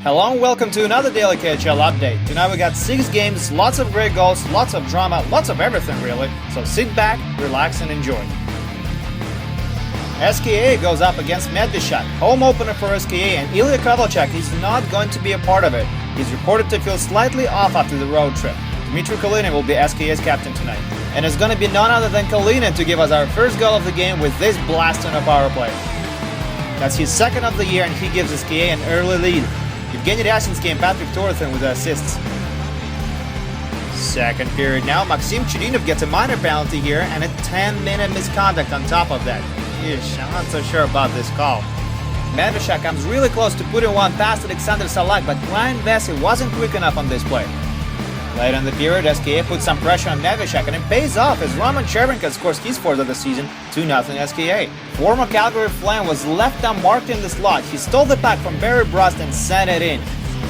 Hello and welcome to another Daily KHL update. Tonight we got 6 games, lots of great goals, lots of drama, lots of everything really. So sit back, relax and enjoy. SKA goes up against Medveshchak. Home opener for SKA, and Ilya Kovalchuk is not going to be a part of it. He's reported to feel slightly off after the road trip. Dmitry Kalinin will be SKA's captain tonight. And it's going to be none other than Kalinin to give us our first goal of the game with this blast on a power play. That's his second of the year and he gives SKA an early lead. Evgeny Ryasinski and Patrick Torothin with the assists. Second period now, Maxim Chudinov gets a minor penalty here and a 10-minute misconduct on top of that. Yeesh, I'm not so sure about this call. Medveshchak comes really close to putting one past Alexander Salak, but Ryan Vesey wasn't quick enough on this play. Later in the period, SKA puts some pressure on Medveshchak and it pays off as Roman Chervenka scores his fourth of the season, 2-0 SKA. Former Calgary Flame was left unmarked in the slot. He stole the puck from Barry Brust and sent it in.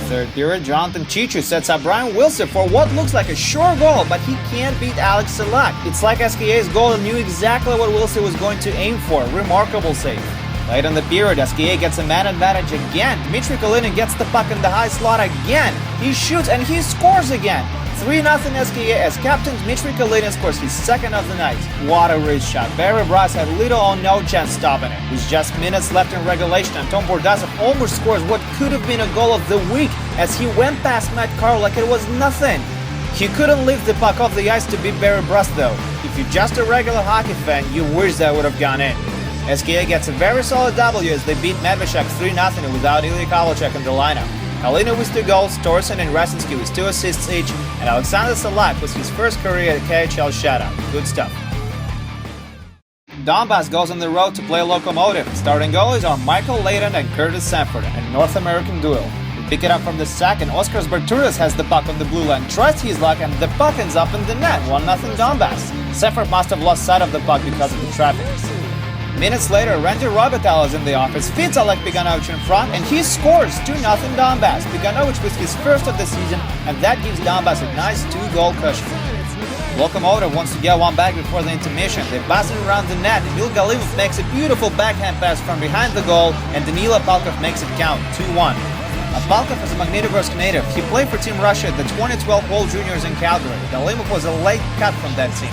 Third period, Jonathan Chichu sets up Brian Wilson for what looks like a sure goal, but he can't beat Alex Salak. It's like SKA's goal knew exactly what Wilson was going to aim for. Remarkable save. Late in the period, SKA gets a man advantage again. Dmitry Kalinin gets the puck in the high slot again. He shoots and he scores again. 3-0 SKA as captain Dmitry Kalinin scores his second of the night. What a wrist shot. Barry Brust had little or no chance stopping it. With just minutes left in regulation, Anton Bordasov almost scores what could have been a goal of the week as he went past Matt Carroll like it was nothing. He couldn't lift the puck off the ice to beat Barry Brust though. If you're just a regular hockey fan, you wish that would have gone in. SKA gets a very solid W as they beat Medveshchak 3-0 without Ilya Kovalchuk in the lineup. Kalinin with 2 goals, Torsen and Ryasinski with 2 assists each, and Alexander Salak was his first career KHL shutout. Good stuff. Donbass goes on the road to play Lokomotiv. Starting goalies are Michael Layton and Curtis Sanford, a North American duel. We pick it up from the sack and Oskar Barturas has the puck on the blue line, tries his luck and the puck ends up in the net, 1-0 Donbass. Sanford must have lost sight of the puck because of the traffic. Minutes later, Randy Robital is in the office, feeds Oleg Bogdanovich in front, and he scores 2-0 Donbass. Bogdanovich was his first of the season, and that gives Donbass a nice 2-goal cushion. Lokomotiv wants to get one back before the intermission. They buzz it around the net. Emil Galimov makes a beautiful backhand pass from behind the goal, and Danila Palkov makes it count, 2-1. Palkov is a Magnitogorsk native. He played for Team Russia at the 2012 World Juniors in Calgary. Galimov was a late cut from that team.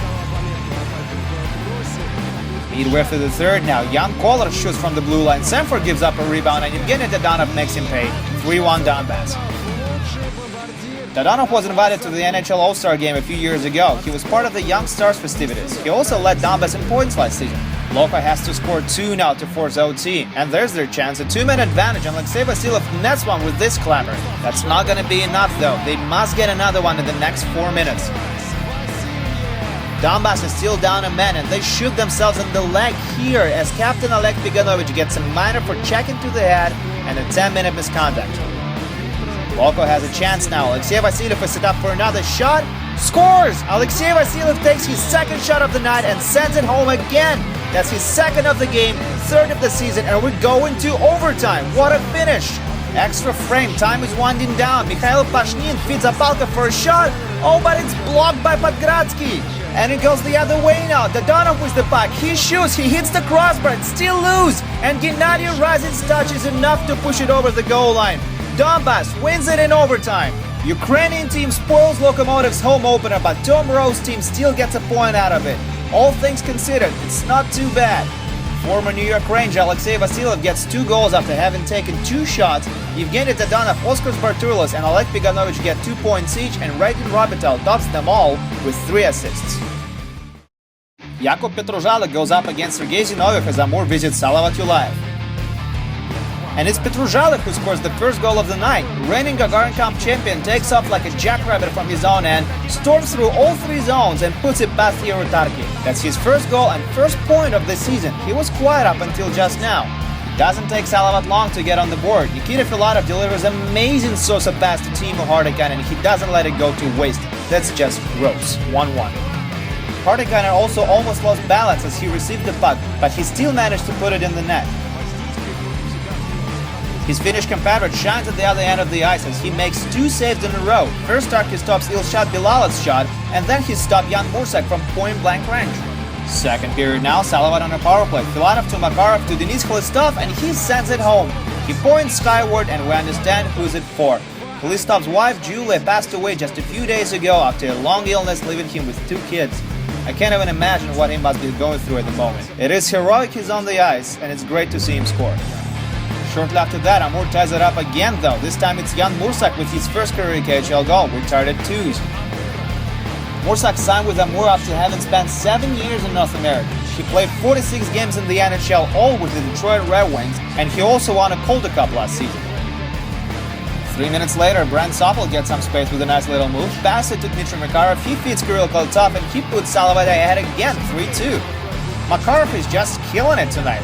Midway through the third now, Jan Kolar shoots from the blue line, Sanford gives up a rebound and Evgeny Dadonov makes him pay, 3-1 Donbass. Dadonov was invited to the NHL All-Star game a few years ago. He was part of the Young Stars festivities. He also led Donbass in points last season. Loko has to score 2 now to force OT, and there's their chance, a 2-man advantage, and Alexei Vasilyev nets one with this clamor. That's not gonna be enough though, they must get another one in the next 4 minutes. Donbass is still down a man and they shoot themselves in the leg here as captain Oleg Bogdanovich gets a minor for checking to the head and a 10-minute misconduct. Loko has a chance now. Alexei Vasilyev is set up for another shot. Scores! Alexei Vasilyev takes his second shot of the night and sends it home again. That's his second of the game, third of the season, and we're going to overtime. What a finish! Extra frame, time is winding down. Mikhail Pashnin feeds Apalka for a shot. Oh, but it's blocked by Podgradsky. And it goes the other way now. Dadonov with the puck. He shoots, he hits the crossbar, it's still loose. And Gennady Razin's touch is enough to push it over the goal line. Donbass wins it in overtime. Ukrainian team spoils Lokomotiv's home opener, but Tom Rowe's team still gets a point out of it. All things considered, it's not too bad. Former New York Ranger Alexei Vasilyev gets 2 goals after having taken 2 shots. Evgeny Dadonov, Oskar Barturas and Oleg Bogdanovich get 2 points each, and Randy Robital tops them all with 3 assists. Jakub Petruzhalek goes up against Sergei Zinoviev as Amur visits Salavat Yulaev. And it's Petruzhalek who scores the first goal of the night. Reigning Gagarin Cup champion takes off like a jackrabbit from his own end, storms through all 3 zones and puts it past Yerutarki. That's his first goal and first point of the season. He was quiet up until just now. It doesn't take Salavat long to get on the board. Nikita Filatov delivers amazing Sosa pass to Timo Hardikan and he doesn't let it go to waste. That's just gross. 1-1. Hardikan also almost lost balance as he received the puck, but he still managed to put it in the net. His Finnish compatriot shines at the other end of the ice as he makes 2 saves in a row. First he stops Ilshad Bilalov's shot, and then he stopped Jan Mursak from point-blank range. Second period now, Salavat on a power play. Filatov to Makarov to Denis Khlistov, and he sends it home. He points skyward and we understand who's it for. Khlystov's wife Julia passed away just a few days ago after a long illness, leaving him with 2 kids. I can't even imagine what he must be going through at the moment. It is heroic he's on the ice, and it's great to see him score. Shortly after that, Amur ties it up again though. This time it's Jan Mursak with his first career KHL goal. We tied at 2s. Mursak signed with Amur after having spent 7 years in North America. He played 46 games in the NHL, all with the Detroit Red Wings, and he also won a Calder Cup last season. 3 minutes later, Brent Soppel gets some space with a nice little move. Pass it to Dmitry Makarov, he feeds Kirill Koltov, and he puts Salavat ahead again, 3-2. Makarov is just killing it tonight.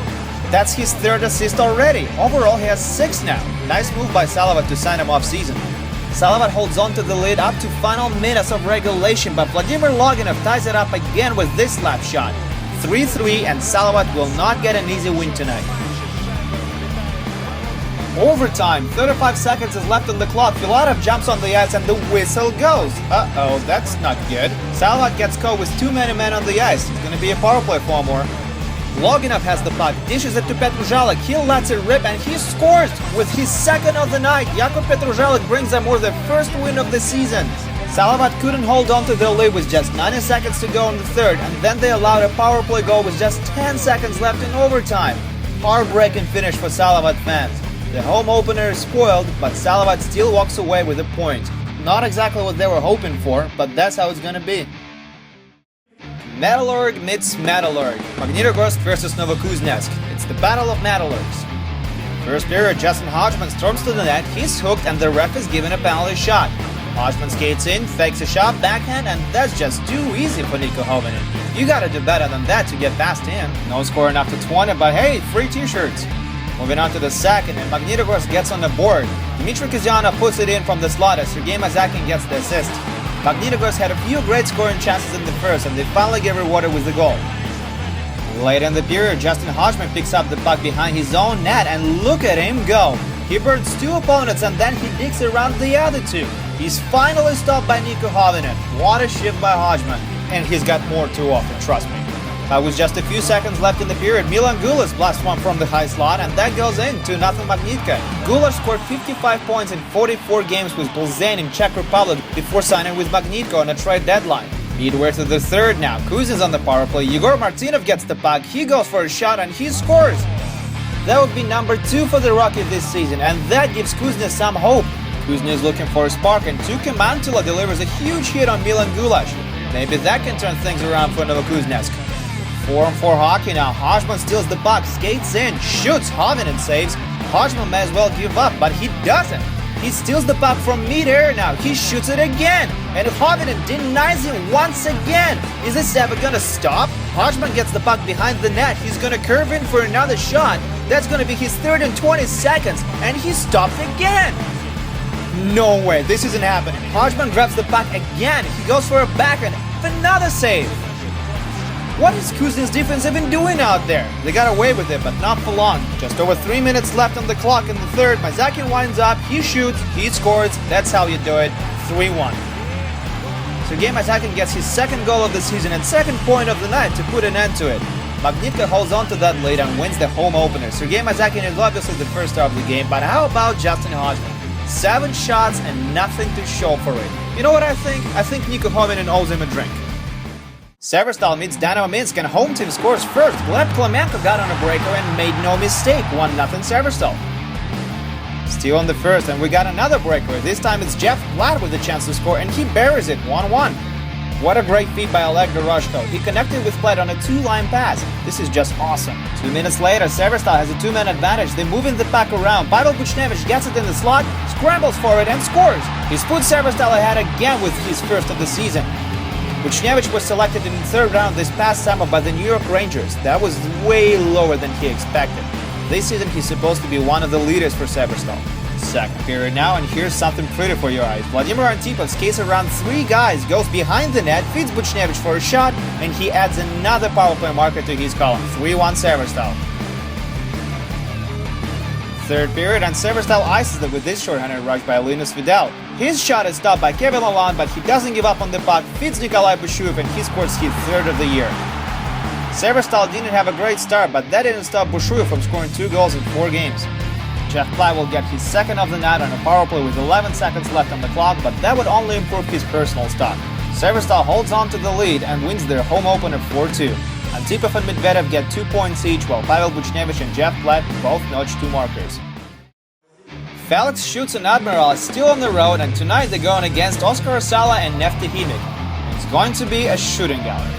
That's his 3rd assist already. Overall, he has 6 now. Nice move by Salavat to sign him off season. Salavat holds on to the lead up to final minutes of regulation, but Vladimir Loginov ties it up again with this slap shot. 3-3, and Salavat will not get an easy win tonight. Overtime, 35 seconds is left on the clock. Filatov jumps on the ice and the whistle goes. Uh-oh, that's not good. Salavat gets caught with too many men on the ice. It's going to be a power play for more. Loginov has the puck, dishes it to Petruzhalek, he lets it rip and he scores with his 2nd of the night. Jakub Petruzhalek brings Amur the first win of the season. Salavat couldn't hold on to their lead with just 90 seconds to go in the 3rd, and then they allowed a power play goal with just 10 seconds left in overtime. Heartbreaking finish for Salavat fans. The home opener is spoiled, but Salavat still walks away with a point. Not exactly what they were hoping for, but that's how it's gonna be. Metallurg meets Metallurg. Magnitogorsk versus Novokuznetsk. It's the battle of Metallurgs. First period, Justin Hodgman storms to the net, he's hooked and the ref is given a penalty shot. Hodgman skates in, fakes a shot, backhand, and that's just too easy for Niko Hovinen. You gotta do better than that to get past him. No scoring after 20, but hey, free t-shirts. Moving on to the 2nd, and Magnitogorsk gets on the board. Dmitry Kizyanov puts it in from the slot as Sergei Mazakin gets the assist. Magnitogorsk had a few great scoring chances in the first, and they finally get rewarded with the goal. Late in the period, Justin Hodgman picks up the puck behind his own net, and look at him go. He burns 2 opponents, and then he digs around the other 2. He's finally stopped by Niko Hovinen. What a shift by Hodgman. And he's got more to offer, trust me. With just a few seconds left in the period, Milan Gulas blasts one from the high slot, and that goes in, 2-0 Magnitka. Gulas scored 55 points in 44 games with Plzeň in Czech Republic before signing with Magnitka on a trade deadline. Midway through the 3rd now, Kuzin's on the power play, Yegor Martynov gets the puck, he goes for a shot and he scores! That would be number 2 for the Rocket this season, and that gives Kuzna some hope. Kuzna is looking for a spark, and Tuukka Mantula delivers a huge hit on Milan Gulas. Maybe that can turn things around for Novokuznetsk. 4-on-4 hockey now. Hodgman steals the puck, skates in, shoots, Hovinen saves. Hodgman may as well give up, but he doesn't. He steals the puck from mid-air now. He shoots it again. And Hovinen denies him once again. Is this ever gonna stop? Hodgman gets the puck behind the net. He's gonna curve in for another shot. That's gonna be his 3rd in 20 seconds. And he stopped again. No way, this isn't happening. Hodgman grabs the puck again. He goes for a backhand. Another save. What is Kuzin's defense even doing out there? They got away with it, but not for long. Just over 3 minutes left on the clock in the 3rd. Mazakin winds up, he shoots, he scores. That's how you do it. 3-1. Sergei Mazakin gets his 2nd goal of the season and 2nd point of the night to put an end to it. Magnitka holds on to that lead and wins the home opener. Sergei Mazakin is obviously the first star of the game, but how about Justin Hodgman? 7 shots and nothing to show for it. You know what I think? I think Niko Hovinen owes him a drink. Severstal meets Dynamo Minsk and home team scores first. Gleb Klemenko got on a breaker and made no mistake. 1-0 Severstal. Still on the 1st, and we got another breaker. This time it's Jeff Platt with a chance to score, and he buries it. 1-1. What a great feat by Oleg Doroshko. He connected with Platt on a 2-line pass. This is just awesome. 2 minutes later, Severstal has a 2-man advantage. They're moving the puck around. Pavel Buchnevich gets it in the slot, scrambles for it, and scores. He's put Severstal ahead again with his 1st of the season. Buchnevich was selected in the 3rd round this past summer by the New York Rangers. That was way lower than he expected. This season he's supposed to be one of the leaders for Severstal. 2nd period now, and here's something pretty for your eyes. Vladimir Antipov skates around 3 guys, goes behind the net, feeds Buchnevich for a shot, and he adds another power play marker to his column. 3-1 Severstal. 3rd period, and Severstal ices it with this short-handed rush by Linus Vidal. His shot is stopped by Kevin Lalonde, but he doesn't give up on the puck, feeds Nikolai Bushuev, and he scores his 3rd of the year. Severstal didn't have a great start, but that didn't stop Bushuev from scoring 2 goals in 4 games. Jeff Platt will get his second of the night on a power play with 11 seconds left on the clock, but that would only improve his personal stock. Severstal holds on to the lead and wins their home opener 4-2. Antipov and Medvedev get 2 points each, while Pavel Buchnevich and Jeff Platt both notch 2 markers. Felix Schutz and Admiral are still on the road, and tonight they're going against Oscar Asala and Neftahimik. It's going to be a shooting gallery.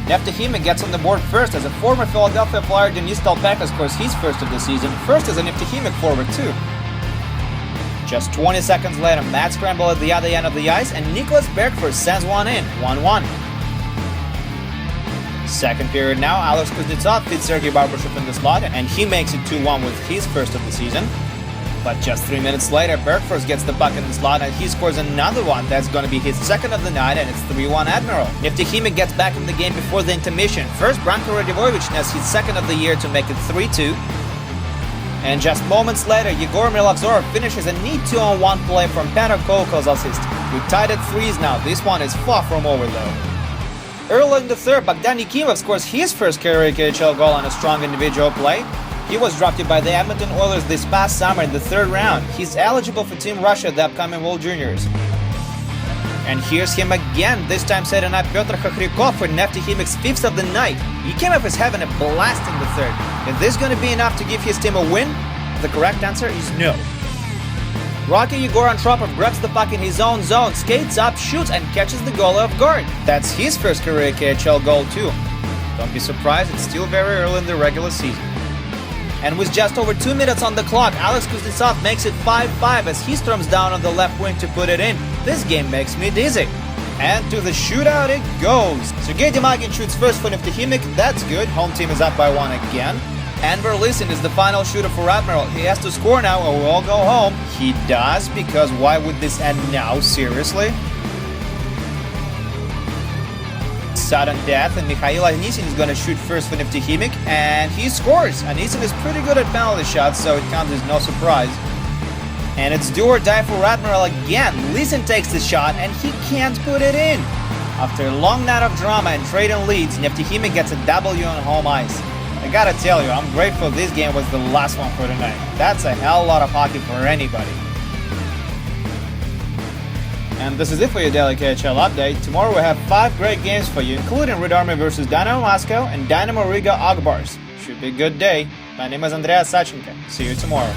Neftahimik gets on the board first as a former Philadelphia Flyer Denis Stalpeka scores his first of the season, first as a Neftahimik forward too. Just 20 seconds later, Matt scramble at the other end of the ice, and Nicholas Bergfors sends one in, 1-1. Second period now, Alex Kuznetsov fits Sergei Barbashev in the slot, and he makes it 2-1 with his first of the season. But just 3 minutes later, Bergfors gets the puck in the slot, and he scores another one that's going to be his second of the night, and it's 3-1 Admiral. Neftahimik gets back in the game before the intermission. First, Branko Radivojevich has his second of the year to make it 3-2. And just moments later, Yegor Milovzorov finishes a neat 2-on-1 play from Petr Kokol's assist. We're tied at 3s now. This one is far from over though. Early in the third, Bogdan Yakimov scores his first career KHL goal on a strong individual play. He was drafted by the Edmonton Oilers this past summer in the third round. He's eligible for Team Russia at the upcoming World Juniors. And here's him again, this time setting up Pyotr Khokhrikov for Neftahimik's fifth of the night. Yakimov is having a blast in the third. Is this going to be enough to give his team a win? The correct answer is no. Rocky Yegor Antropov grabs the puck in his own zone, skates up, shoots, and catches the goalie off guard. That's his first career KHL goal too. Don't be surprised, it's still very early in the regular season. And with just over 2 minutes on the clock, Alex Kuznetsov makes it 5-5 as he storms down on the left wing to put it in. This game makes me dizzy. And to the shootout it goes. Sergei Demagin shoots first for Neftahimik, that's good, home team is up by 1 again. And Verlisin is the final shooter for Admiral. He has to score now or we'll all go home. He does, because why would this end now, seriously? Sudden death, and Mikhail Anisin is going to shoot first for Neftahimik, and he scores. Anisin is pretty good at penalty shots, so it comes as no surprise. And it's do or die for Admiral again. Lisin takes the shot, and he can't put it in. After a long night of drama and trading leads, Neftahimik gets a W on home ice. I gotta tell you, I'm grateful this game was the last one for tonight. That's a hell of a lot of hockey for anybody. And this is it for your Daily KHL update. Tomorrow we have 5 great games for you, including Red Army vs Dynamo Moscow and Dynamo Riga Agbars. Should be a good day. My name is Andreas Sachenko. See you tomorrow.